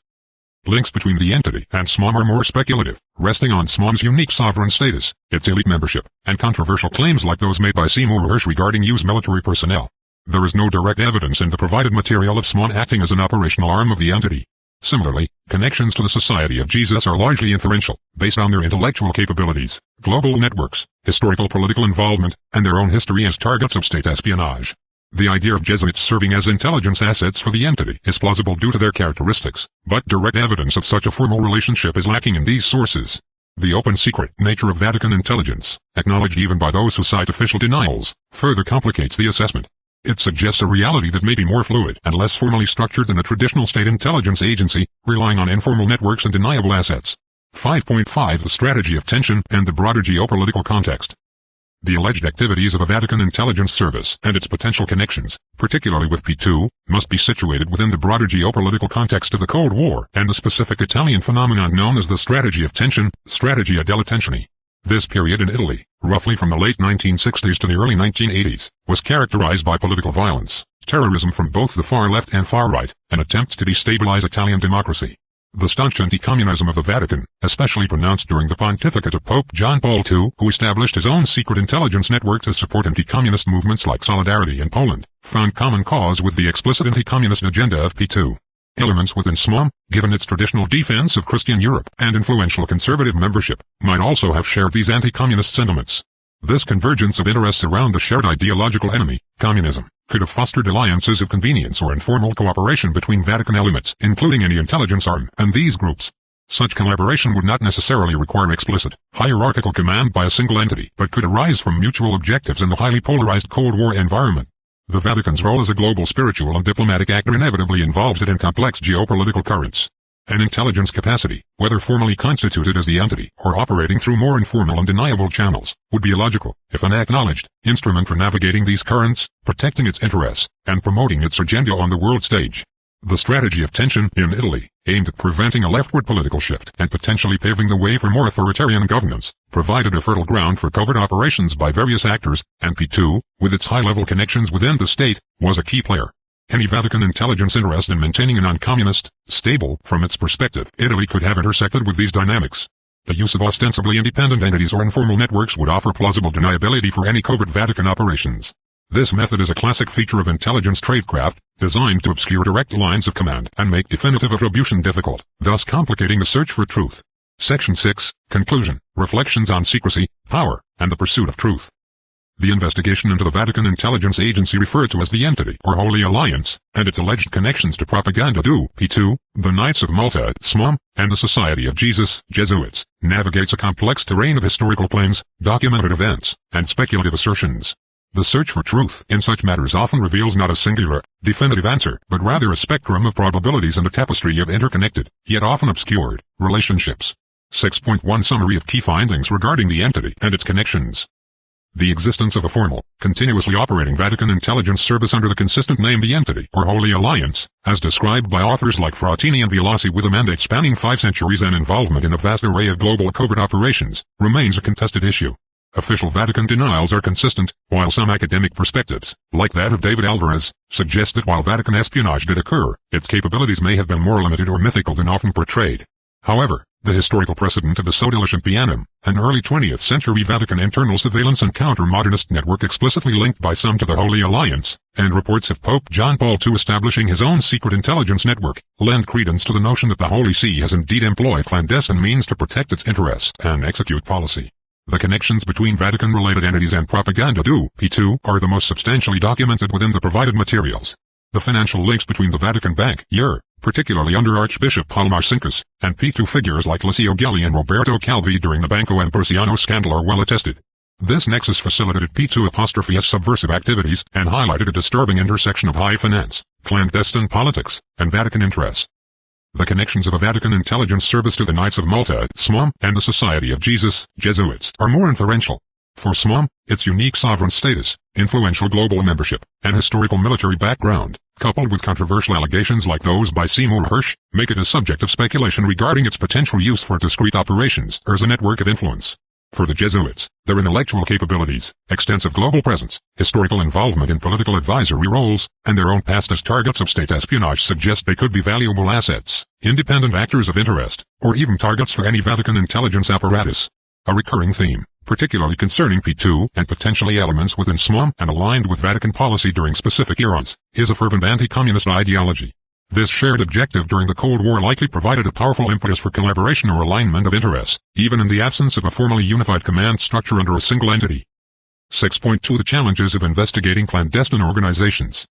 Links between the entity and SMOM are more speculative, resting on SMOM's unique sovereign status, its elite membership, and controversial claims like those made by Seymour Hersh regarding U.S. military personnel. There is no direct evidence in the provided material of SMOM acting as an operational arm of the entity. Similarly, connections to the Society of Jesus are largely inferential, based on their intellectual capabilities, global networks, historical political involvement, and their own history as targets of state espionage. The idea of Jesuits serving as intelligence assets for the entity is plausible due to their characteristics, but direct evidence of such a formal relationship is lacking in these sources. The open secret nature of Vatican intelligence, acknowledged even by those who cite official denials, further complicates the assessment. It suggests a reality that may be more fluid and less formally structured than a traditional state intelligence agency, relying on informal networks and deniable assets. 5.5 The strategy of tension and the broader geopolitical context. The alleged activities of a Vatican intelligence service and its potential connections, particularly with P2, must be situated within the broader geopolitical context of the Cold War and the specific Italian phenomenon known as the strategy of tension, strategia delle tensioni. This period in Italy, roughly from the late 1960s to the early 1980s, was characterized by political violence, terrorism from both the far left and far right, and attempts to destabilize Italian democracy. The staunch anti-communism of the Vatican, especially pronounced during the pontificate of Pope John Paul II, who established his own secret intelligence network to support anti-communist movements like Solidarity in Poland, found common cause with the explicit anti-communist agenda of P2. Elements within SMOM, given its traditional defense of Christian Europe and influential conservative membership, might also have shared these anti-communist sentiments. This convergence of interests around a shared ideological enemy, communism, could have fostered alliances of convenience or informal cooperation between Vatican elements, including any intelligence arm, and these groups. Such collaboration would not necessarily require explicit, hierarchical command by a single entity, but could arise from mutual objectives in the highly polarized Cold War environment. The Vatican's role as a global spiritual and diplomatic actor inevitably involves it in complex geopolitical currents. An intelligence capacity, whether formally constituted as the entity or operating through more informal and deniable channels, would be a logical, if unacknowledged, instrument for navigating these currents, protecting its interests, and promoting its agenda on the world stage. The strategy of tension in Italy, aimed at preventing a leftward political shift and potentially paving the way for more authoritarian governance, provided a fertile ground for covert operations by various actors, and P2, with its high-level connections within the state, was a key player. Any Vatican intelligence interest in maintaining a non-communist, stable, from its perspective, Italy could have intersected with these dynamics. The use of ostensibly independent entities or informal networks would offer plausible deniability for any covert Vatican operations. This method is a classic feature of intelligence tradecraft, designed to obscure direct lines of command and make definitive attribution difficult, thus complicating the search for truth. Section 6, Conclusion, Reflections on Secrecy, Power, and the Pursuit of Truth. The investigation into the Vatican Intelligence Agency referred to as the Entity or Holy Alliance, and its alleged connections to propaganda do P2, the Knights of Malta, SMOM, and the Society of Jesus, Jesuits, navigates a complex terrain of historical claims, documented events, and speculative assertions. The search for truth in such matters often reveals not a singular, definitive answer, but rather a spectrum of probabilities and a tapestry of interconnected, yet often obscured, relationships. 6.1 Summary of key findings regarding the entity and its connections. The existence of a formal, continuously operating Vatican intelligence service under the consistent name the Entity or Holy Alliance, as described by authors like Frattini and Violasi with a mandate spanning 5 centuries and involvement in a vast array of global covert operations, remains a contested issue. Official Vatican denials are consistent, while some academic perspectives, like that of David Alvarez, suggest that while Vatican espionage did occur, its capabilities may have been more limited or mythical than often portrayed. However, the historical precedent of the Sodalicium Pianum, an early 20th century Vatican internal surveillance and counter-modernist network explicitly linked by some to the Holy Alliance, and reports of Pope John Paul II establishing his own secret intelligence network, lend credence to the notion that the Holy See has indeed employed clandestine means to protect its interests and execute policy. The connections between Vatican-related entities and propaganda do P2 are the most substantially documented within the provided materials. The financial links between the Vatican Bank, particularly under Archbishop Palmarsinkus, and P2 figures like Licio Gelli and Roberto Calvi during the Banco Ambrosiano scandal are well attested. This nexus facilitated P2'S subversive activities and highlighted a disturbing intersection of high finance, clandestine politics, and Vatican interests. The connections of a Vatican intelligence service to the Knights of Malta, SMOM, and the Society of Jesus, Jesuits, are more inferential. For SMOM, its unique sovereign status, influential global membership, and historical military background, coupled with controversial allegations like those by Seymour Hersh, make it a subject of speculation regarding its potential use for discrete operations or as a network of influence. For the Jesuits, their intellectual capabilities, extensive global presence, historical involvement in political advisory roles, and their own past as targets of state espionage suggest they could be valuable assets, independent actors of interest, or even targets for any Vatican intelligence apparatus. A recurring theme, particularly concerning P2 and potentially elements within SMOM and aligned with Vatican policy during specific eras, is a fervent anti-communist ideology. This shared objective during the Cold War likely provided a powerful impetus for collaboration or alignment of interests, even in the absence of a formally unified command structure under a single entity. 6.2 The challenges of investigating clandestine organizations.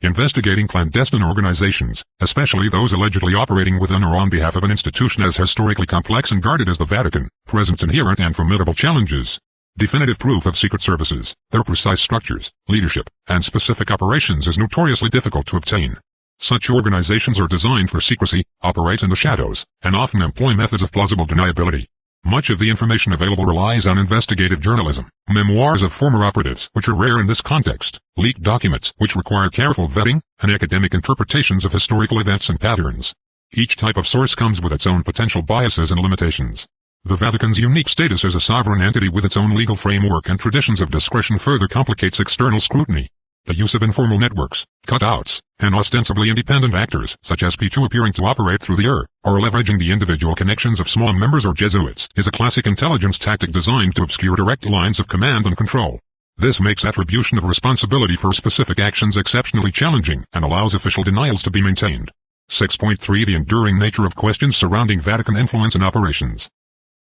Investigating clandestine organizations, especially those allegedly operating within or on behalf of an institution as historically complex and guarded as the Vatican, presents inherent and formidable challenges. Definitive proof of secret services, their precise structures, leadership, and specific operations is notoriously difficult to obtain. Such organizations are designed for secrecy, operate in the shadows, and often employ methods of plausible deniability. Much of the information available relies on investigative journalism, memoirs of former operatives which are rare in this context, leaked documents which require careful vetting, and academic interpretations of historical events and patterns. Each type of source comes with its own potential biases and limitations. The Vatican's unique status as a sovereign entity with its own legal framework and traditions of discretion further complicates external scrutiny. The use of informal networks, cutouts, and ostensibly independent actors, such as P2 appearing to operate through the or leveraging the individual connections of SMOM members or Jesuits, is a classic intelligence tactic designed to obscure direct lines of command and control. This makes attribution of responsibility for specific actions exceptionally challenging and allows official denials to be maintained. 6.3 The enduring nature of questions surrounding Vatican influence and operations.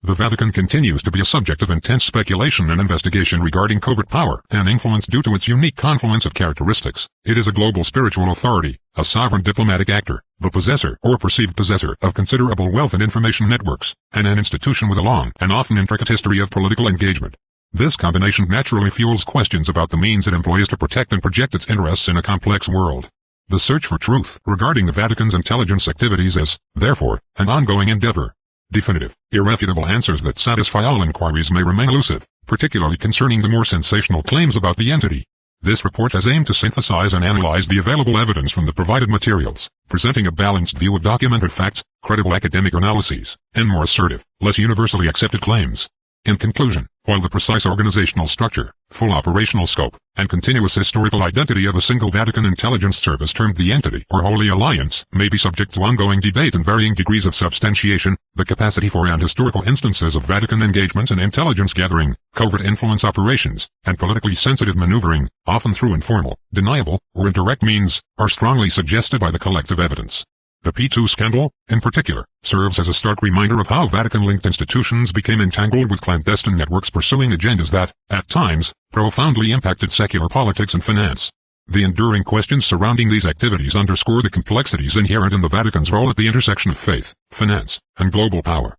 The Vatican continues to be a subject of intense speculation and investigation regarding covert power and influence due to its unique confluence of characteristics. It is a global spiritual authority, a sovereign diplomatic actor, the possessor or perceived possessor of considerable wealth and information networks, and an institution with a long and often intricate history of political engagement. This combination naturally fuels questions about the means it employs to protect and project its interests in a complex world. The search for truth regarding the Vatican's intelligence activities is, therefore, an ongoing endeavor. Definitive, irrefutable answers that satisfy all inquiries may remain elusive, particularly concerning the more sensational claims about the entity. This report has aimed to synthesize and analyze the available evidence from the provided materials, presenting a balanced view of documented facts, credible academic analyses, and more assertive, less universally accepted claims. In conclusion, while the precise organizational structure, full operational scope, and continuous historical identity of a single Vatican intelligence service termed the entity or Holy Alliance may be subject to ongoing debate and varying degrees of substantiation, the capacity for and historical instances of Vatican engagement in intelligence gathering, covert influence operations, and politically sensitive maneuvering, often through informal, deniable, or indirect means, are strongly suggested by the collective evidence. The P2 scandal, in particular, serves as a stark reminder of how Vatican-linked institutions became entangled with clandestine networks pursuing agendas that, at times, profoundly impacted secular politics and finance. The enduring questions surrounding these activities underscore the complexities inherent in the Vatican's role at the intersection of faith, finance, and global power.